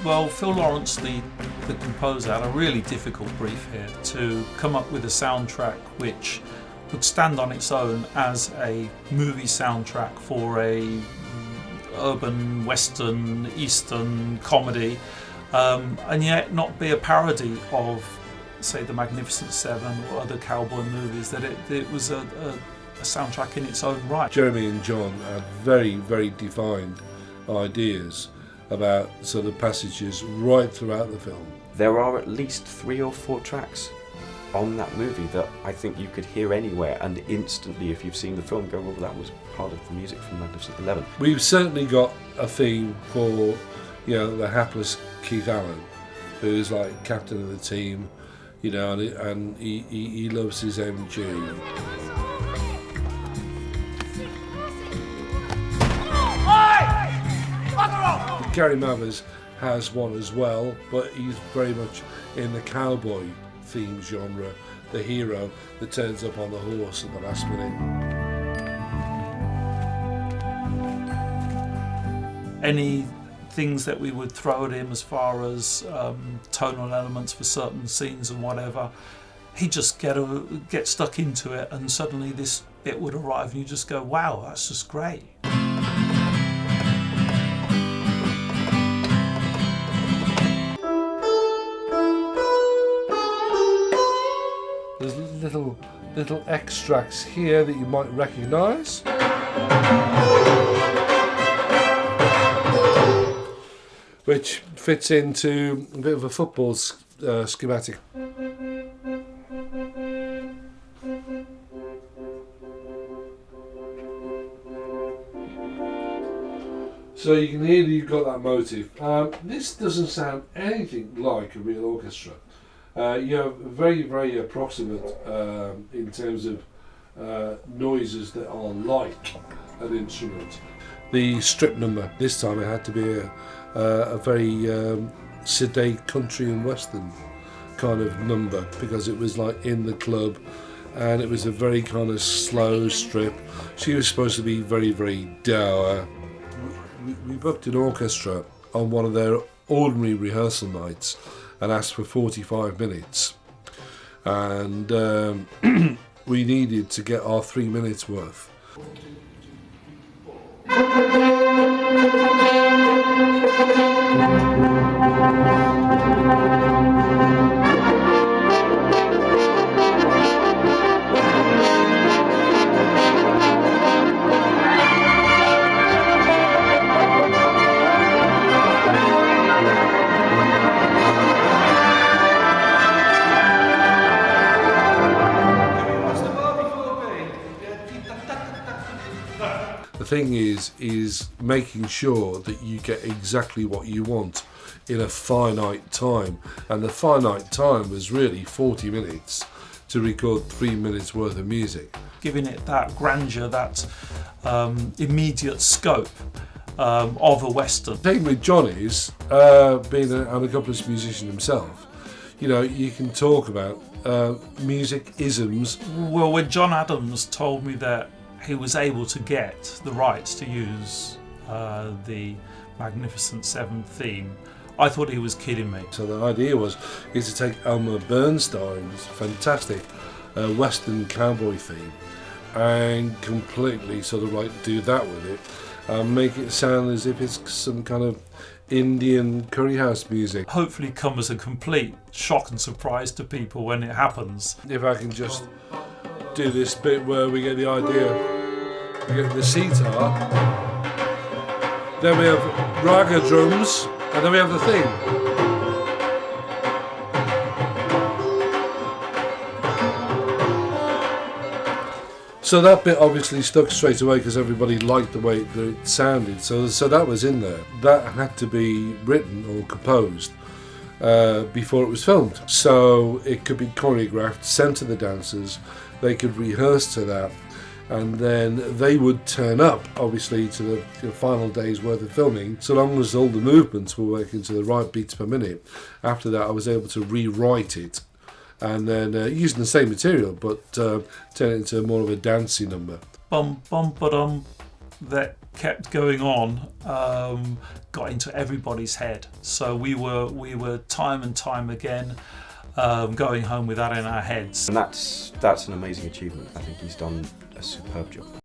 Well, Phil Lawrence, the composer, had a really difficult brief here to come up with a soundtrack which would stand on its own as a movie soundtrack for a urban, western, eastern comedy, and yet not be a parody of, say, The Magnificent Seven or other cowboy movies, that it was a soundtrack in its own right. Jeremy and John had very, very defined ideas about sort of passages right throughout the film. There are at least 3 or 4 tracks on that movie that I think you could hear anywhere, and instantly, if you've seen the film, go, well, that was part of the music from Magnificent 11. We've certainly got a theme for, the hapless Keith Allen, who's like captain of the team, and he loves his MG. Gary Mathers has one as well, but he's very much in the cowboy theme genre, the hero that turns up on the horse at the last minute. Any things that we would throw at him as far as tonal elements for certain scenes and whatever, he'd just get stuck into it, and suddenly this bit would arrive and you just go, wow, that's just great. There's little extracts here that you might recognise. Which fits into a bit of a football schematic. So you can hear that you've got that motive. This doesn't sound anything like a real orchestra. You're very, very approximate in terms of noises that are like an instrument. The strip number, this time it had to be a very sedate country and western kind of number, because it was like in the club and it was a very kind of slow strip. She was supposed to be very, very dour. We booked an orchestra on one of their ordinary rehearsal nights and asked for 45 minutes, and we needed to get our 3 minutes worth. The thing is making sure that you get exactly what you want in a finite time, and the finite time was really 40 minutes to record 3 minutes worth of music. Giving it that grandeur, that immediate scope of a western. The thing with John is, being an accomplice musician himself, you can talk about music isms. Well, when John Adams told me that he was able to get the rights to use the Magnificent Seven theme, I thought he was kidding me. So the idea is to take Elmer Bernstein's fantastic Western cowboy theme and completely sort of like do that with it and make it sound as if it's some kind of Indian curry house music. Hopefully come as a complete shock and surprise to people when it happens. If I can just do this bit where we get the idea, we get the sitar, then we have raga drums, and then we have the theme. So that bit obviously stuck straight away because everybody liked the way it sounded, so that was in there. That had to be written or composed before it was filmed, so it could be choreographed, sent to the dancers. They could rehearse to that, and then they would turn up, obviously, to the final day's worth of filming, so long as all the movements were working to the right beats per minute. After that, I was able to rewrite it, and then using the same material, but turn it into more of a dancey number. Bum bum ba-dum, that kept going on got into everybody's head. So we were time and time again going home with that in our heads. And that's an amazing achievement. I think he's done a superb job.